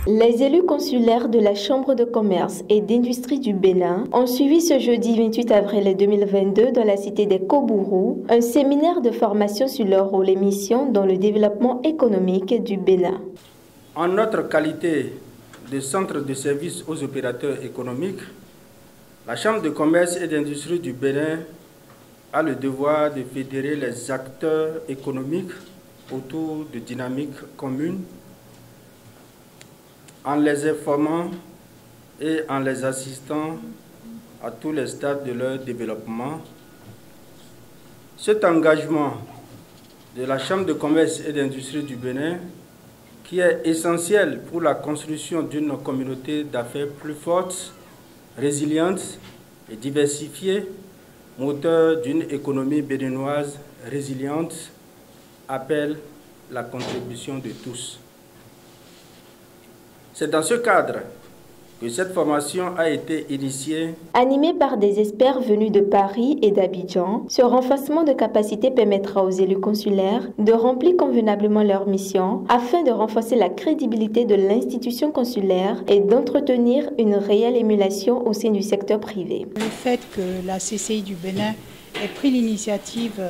Les élus consulaires de la Chambre de commerce et d'industrie du Bénin ont suivi ce jeudi 28 avril 2022 dans la cité des Kobourou un séminaire de formation sur leur rôle et mission dans le développement économique du Bénin. En notre qualité de centre de service aux opérateurs économiques, la Chambre de commerce et d'industrie du Bénin a le devoir de fédérer les acteurs économiques autour de dynamiques communes en les informant et en les assistant à tous les stades de leur développement. Cet engagement de la Chambre de commerce et d'industrie du Bénin, qui est essentiel pour la construction d'une communauté d'affaires plus forte, résiliente et diversifiée, moteur d'une économie béninoise résiliente, appelle la contribution de tous. C'est dans ce cadre que cette formation a été initiée. Animée par des experts venus de Paris et d'Abidjan, ce renforcement de capacité permettra aux élus consulaires de remplir convenablement leur mission afin de renforcer la crédibilité de l'institution consulaire et d'entretenir une réelle émulation au sein du secteur privé. Le fait que la CCI du Bénin ait pris l'initiative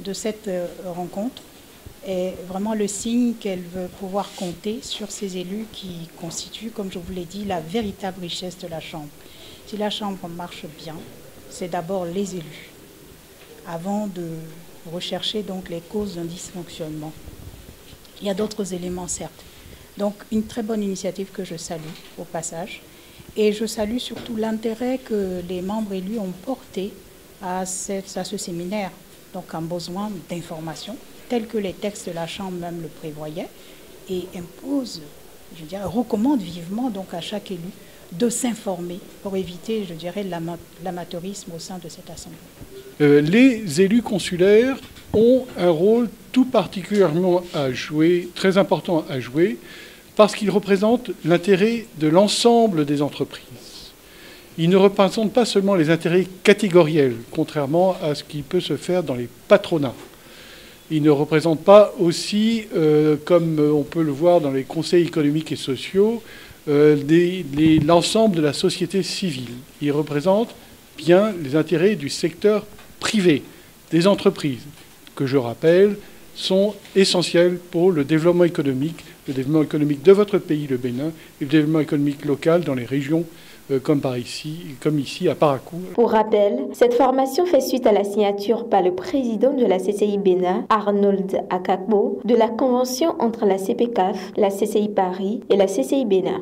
de cette rencontre est vraiment le signe qu'elle veut pouvoir compter sur ces élus qui constituent, comme je vous l'ai dit, la véritable richesse de la Chambre. Si la Chambre marche bien, c'est d'abord les élus, avant de rechercher donc les causes d'un dysfonctionnement. Il y a d'autres éléments, certes. Donc une très bonne initiative que je salue au passage. Et je salue surtout l'intérêt que les membres élus ont porté à ce séminaire, donc un besoin d'information, tel que les textes de la Chambre même le prévoyaient, et impose, je dirais, recommande vivement donc à chaque élu de s'informer pour éviter, je dirais, l'amateurisme au sein de cette Assemblée. Les élus consulaires ont un rôle tout particulièrement à jouer, très important à jouer, parce qu'ils représentent l'intérêt de l'ensemble des entreprises. Ils ne représentent pas seulement les intérêts catégoriels, contrairement à ce qui peut se faire dans les patronats. Ils ne représentent pas aussi, comme on peut le voir dans les conseils économiques et sociaux, l'ensemble de la société civile. Ils représentent bien les intérêts du secteur privé, des entreprises, que je rappelle, sont essentielles pour le développement économique de votre pays, le Bénin, et le développement économique local dans les régions comme ici à Parakou. Pour rappel, cette formation fait suite à la signature par le président de la CCI Bénin, Arnold Akakbo, de la convention entre la CPCAF, la CCI Paris et la CCI Bénin.